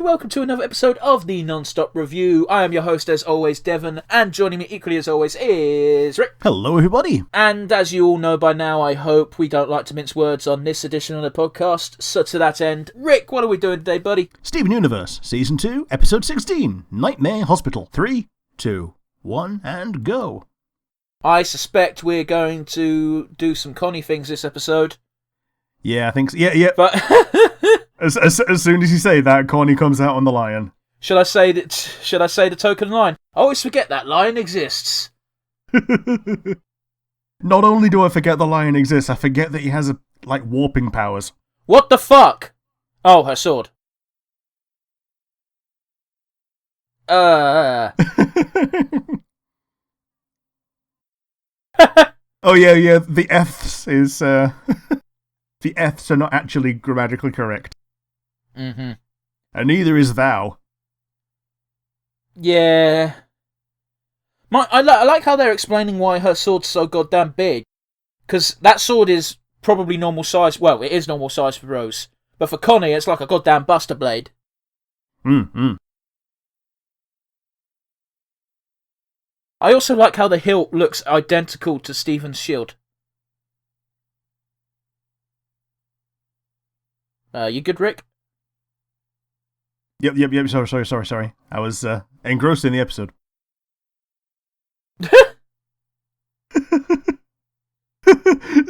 welcome to another episode of the Nonstop Review. I am your host, as always, Devon, and joining me equally as always is Rick. Hello, everybody. And as you all know by now, I hope we don't like to mince words on this edition of the podcast. So to that end, Rick, what are we doing today, buddy? Steven Universe, Season 2, Episode 16, Nightmare Hospital. 3, 2, 1, and go. I suspect we're going to do some Connie things this episode. Yeah, I think so. Yeah. But As soon as you say that, Connie comes out on the lion. Should I say the token line? I always forget that lion exists. Not only do I forget the lion exists, I forget that he has, warping powers. What the fuck? Oh, her sword. Oh, yeah, the F's is, the F's are not actually grammatically correct. Mm-hmm. And neither is thou. Yeah. I like how they're explaining why her sword's so goddamn big. Because that sword is probably normal size. Well, it is normal size for Rose. But for Connie, it's like a goddamn buster blade. Mm-hmm. I also like how the hilt looks identical to Stephen's shield. You good, Rick? Yep. Sorry. I was engrossed in the episode.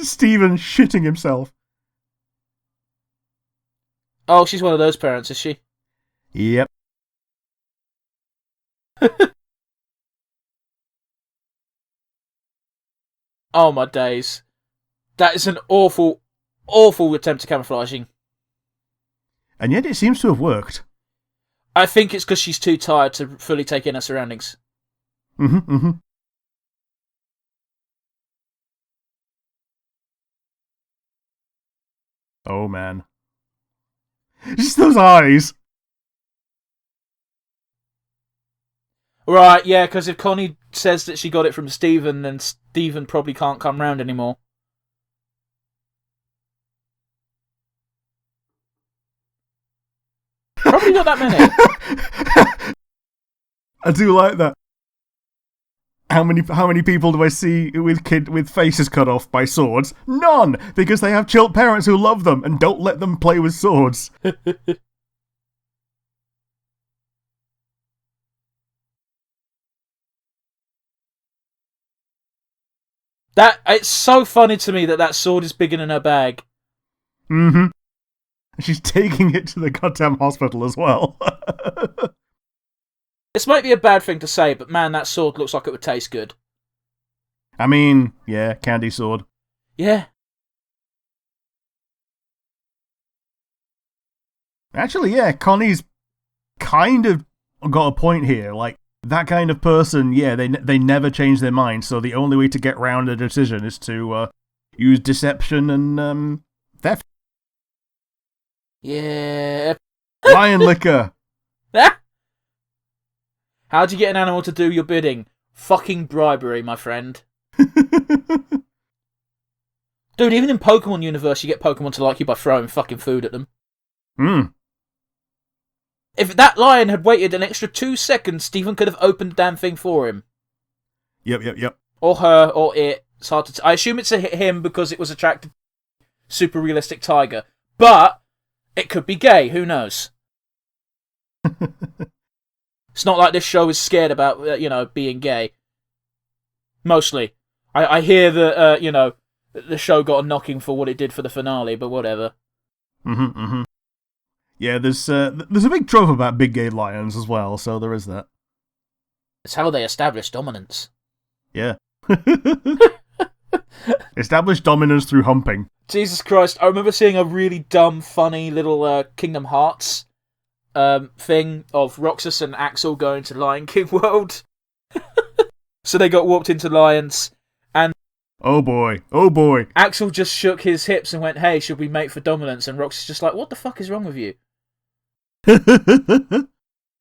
Steven shitting himself. Oh, she's one of those parents, is she? Yep. Oh my days. That is an awful, awful attempt at camouflaging. And yet it seems to have worked. I think it's because she's too tired to fully take in her surroundings. Mm-hmm. Oh, man. Just those eyes. Right, yeah, because if Connie says that she got it from Stephen, then Stephen probably can't come round anymore. Probably not that many. I do like that. How many people do I see with faces cut off by swords? None, because they have child parents who love them and don't let them play with swords. It's so funny to me that sword is bigger than her bag. Mm-hmm. She's taking it to the goddamn hospital as well. This might be a bad thing to say, but man, that sword looks like it would taste good. I mean, yeah, candy sword. Yeah. Actually, yeah, Connie's kind of got a point here. Like, that kind of person, yeah, they never change their mind, so the only way to get round a decision is to use deception and theft. Yeah. Lion liquor. How'd you get an animal to do your bidding? Fucking bribery, my friend. Dude, even in Pokemon Universe, you get Pokemon to like you by throwing fucking food at them. If that lion had waited an extra 2 seconds, Stephen could have opened the damn thing for him. Yep. Or her, or it. It's hard to I assume it's a him because it was attracted super realistic tiger. But it could be gay, who knows? It's not like this show is scared about, being gay. Mostly. I hear that, the show got a knocking for what it did for the finale, but whatever. Mm-hmm. Yeah, there's a big trope about big gay lions as well, so there is that. It's how they establish dominance. Yeah. Establish dominance through humping. Jesus Christ, I remember seeing a really dumb, funny little Kingdom Hearts thing of Roxas and Axel going to Lion King World. So they got warped into lions, and Oh boy. Axel just shook his hips and went, "Hey, should we mate for dominance?" And Roxas just like, "What the fuck is wrong with you?"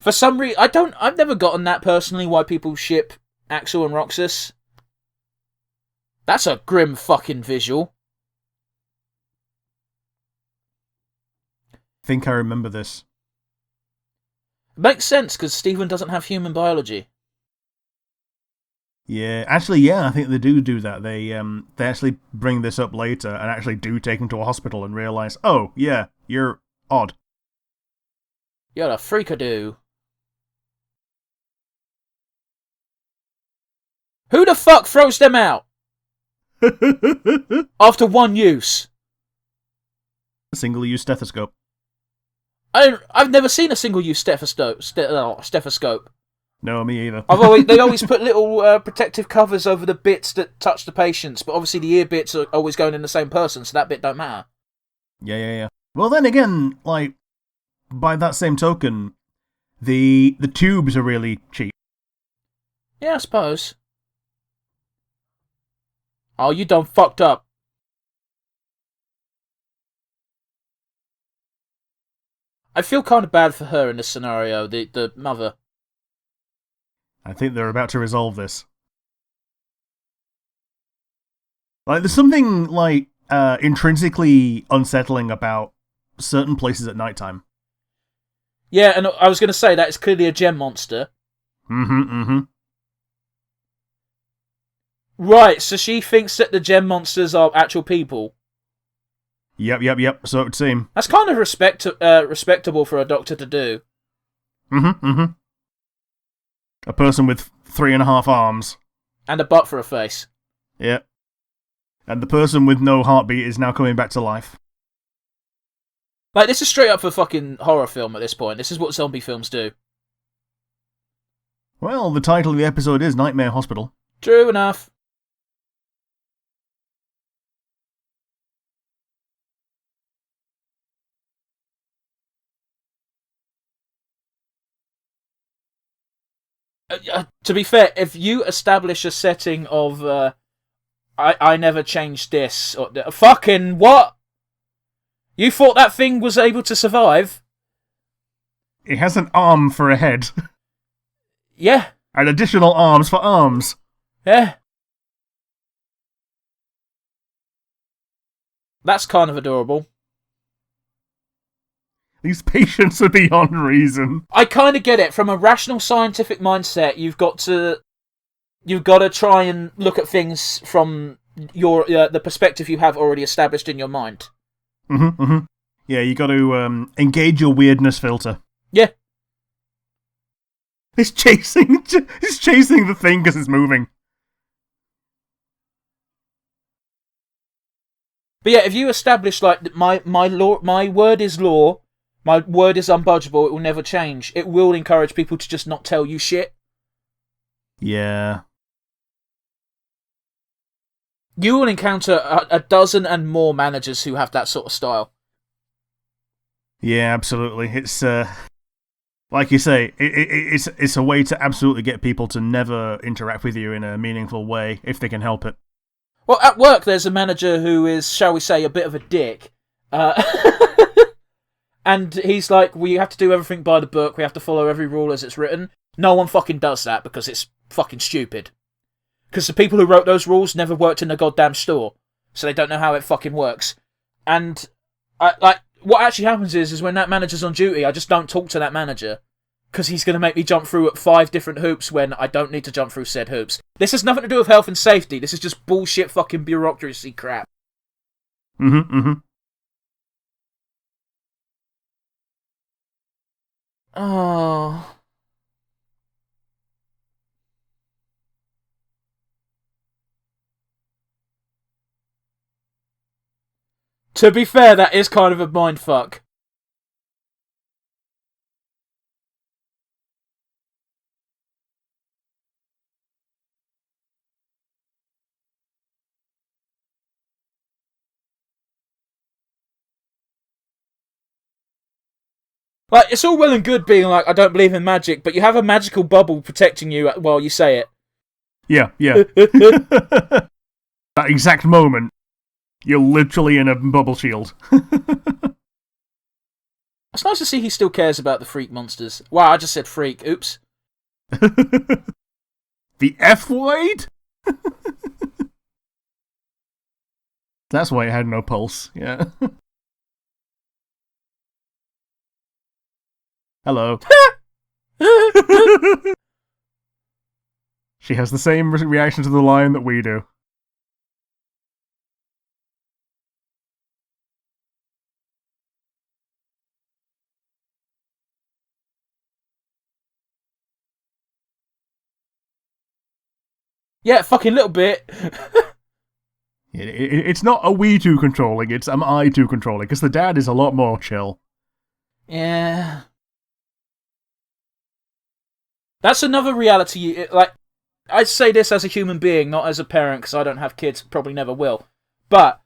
For some reason, I've never gotten that personally, why people ship Axel and Roxas. That's a grim fucking visual. I think I remember this. Makes sense, because Stephen doesn't have human biology. Yeah, actually, yeah, I think they do that. They actually bring this up later and actually do take him to a hospital and realise, oh, yeah, you're odd. You're a freakadoo. Who the fuck throws them out? After one use. Single-use stethoscope. I've never seen a single-use stethoscope. No, me either. They always put little protective covers over the bits that touch the patients, but obviously the ear bits are always going in the same person, so that bit don't matter. Yeah. Well, then again, like, by that same token, the tubes are really cheap. Yeah, I suppose. Oh, you done fucked up. I feel kind of bad for her in this scenario, the mother. I think they're about to resolve this. Like, there's something, like, intrinsically unsettling about certain places at nighttime. Yeah, and I was going to say that it's clearly a gem monster. Mm-hmm. Right, so she thinks that the gem monsters are actual people. Yep. So it would seem. That's kind of respectable for a doctor to do. Mm-hmm. A person with 3.5 arms. And a butt for a face. Yep. And the person with no heartbeat is now coming back to life. Like, this is straight up a fucking horror film at this point. This is what zombie films do. Well, the title of the episode is Nightmare Hospital. True enough. To be fair, if you establish a setting of, I never changed this, or fucking what? You thought that thing was able to survive? It has an arm for a head. Yeah. And additional arms for arms. Yeah. That's kind of adorable. These patients are beyond reason. I kind of get it. From a rational scientific mindset, you've got to try and look at things from the perspective you have already established in your mind. Mm-hmm. Yeah, you got to engage your weirdness filter. Yeah. It's chasing the thing because it's moving. But yeah, if you establish like my word is law, my word is unbudgeable, it will never change. It will encourage people to just not tell you shit. Yeah. You will encounter a dozen and more managers who have that sort of style. Yeah, absolutely. It's like you say, it's a way to absolutely get people to never interact with you in a meaningful way if they can help it. Well, at work, there's a manager who is, shall we say, a bit of a dick. And he's like, we have to do everything by the book, we have to follow every rule as it's written. No one fucking does that because it's fucking stupid. Because the people who wrote those rules never worked in the goddamn store, so they don't know how it fucking works. And, what actually happens is when that manager's on duty, I just don't talk to that manager. Because he's going to make me jump through 5 different hoops when I don't need to jump through said hoops. This has nothing to do with health and safety. This is just bullshit fucking bureaucracy crap. Mm-hmm. Oh. To be fair, that is kind of a mindfuck. Like, it's all well and good being like, I don't believe in magic, but you have a magical bubble protecting you while you say it. Yeah. That exact moment, you're literally in a bubble shield. It's nice to see he still cares about the freak monsters. Wow, I just said freak. Oops. The F-word? That's why it had no pulse, yeah. Hello. She has the same reaction to the line that we do. Yeah, fucking little bit. It's not a we two controlling, it's am I two controlling, because the dad is a lot more chill. Yeah. That's another reality. Like, I say this as a human being, not as a parent, because I don't have kids, probably never will. But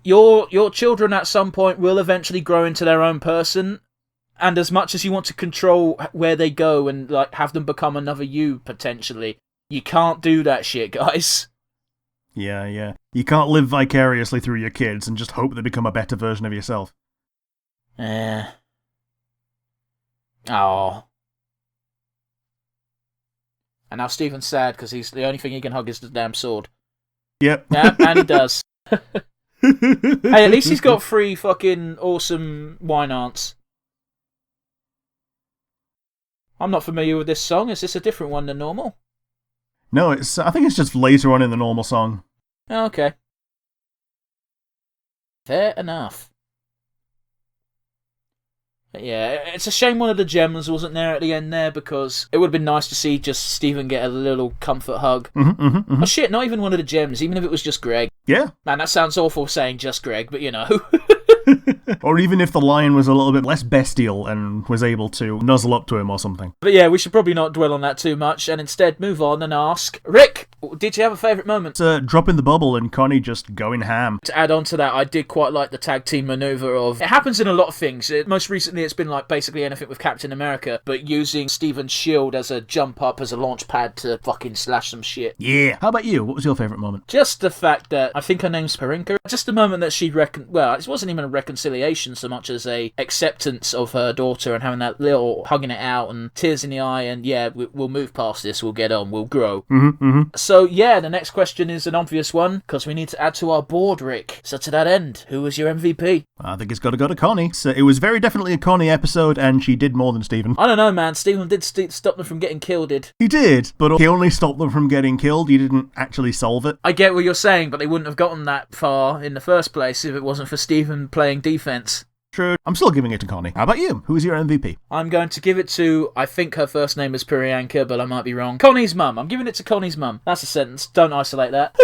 your children at some point will eventually grow into their own person, and as much as you want to control where they go and like have them become another you potentially, you can't do that shit, guys. Yeah. You can't live vicariously through your kids and just hope they become a better version of yourself. Oh. And now Stephen's sad because he's the only thing he can hug is the damn sword. Yep. Yeah, and he does. Hey, at least he's got 3 fucking awesome wine aunts. I'm not familiar with this song. Is this a different one than normal? No, I think it's just later on in the normal song. Okay. Fair enough. But yeah, it's a shame one of the gems wasn't there at the end there, because it would have been nice to see just Stephen get a little comfort hug. Oh shit, not even one of the gems, even if it was just Greg. Yeah. Man, that sounds awful saying just Greg, but you know. Or even if the lion was a little bit less bestial and was able to nuzzle up to him or something. But yeah, we should probably not dwell on that too much and instead move on and ask, Rick, did you have a favourite moment? It's dropping the bubble and Connie just going ham. To add on to that, I did quite like the tag team manoeuvre of... It happens in a lot of things. Most recently, it's been like basically anything with Captain America, but using Stephen's shield as a jump up, as a launch pad to fucking slash some shit. Yeah. How about you? What was your favourite moment? Just the fact that, I think her name's Parinka, just the moment that she well, it wasn't even a reconciliation so much as a acceptance of her daughter and having that little hugging it out and tears in the eye and yeah, we'll move past this, we'll get on, we'll grow. So yeah, the next question is an obvious one, because we need to add to our board, Rick. So to that end, who was your MVP? I think it's got to go to Connie. So it was very definitely a Connie episode, and she did more than Stephen. I don't know, man. Stephen did stop them from getting killed, He did, but he only stopped them from getting killed. He didn't actually solve it. I get what you're saying, but they wouldn't have gotten that far in the first place if it wasn't for Stephen playing defense. True. I'm still giving it to Connie. How about you? Who is your MVP? I'm going to give it to, I think her first name is Priyanka, but I might be wrong. Connie's mum. I'm giving it to Connie's mum. That's a sentence. Don't isolate that.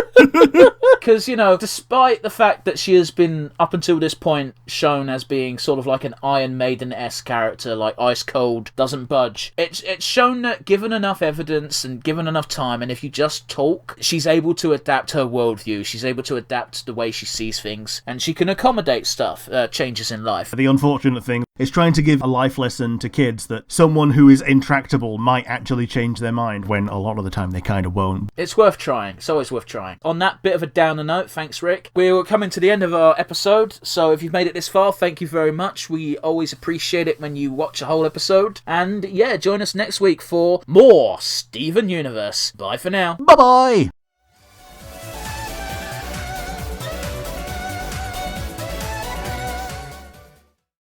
Because, you know, despite the fact that she has been, up until this point, shown as being sort of like an Iron Maiden-esque character, like ice cold, doesn't budge, it's shown that given enough evidence and given enough time, and if you just talk, she's able to adapt her worldview, she's able to adapt the way she sees things, and she can accommodate stuff, changes in life. The unfortunate thing is trying to give a life lesson to kids that someone who is intractable might actually change their mind, when a lot of the time they kind of won't. It's worth trying. It's always worth trying. On that bit of a downer note, thanks Rick. We're coming to the end of our episode, so if you've made it this far, thank you very much. We always appreciate it when you watch a whole episode. And yeah, join us next week for more Steven Universe. Bye for now. Bye-bye!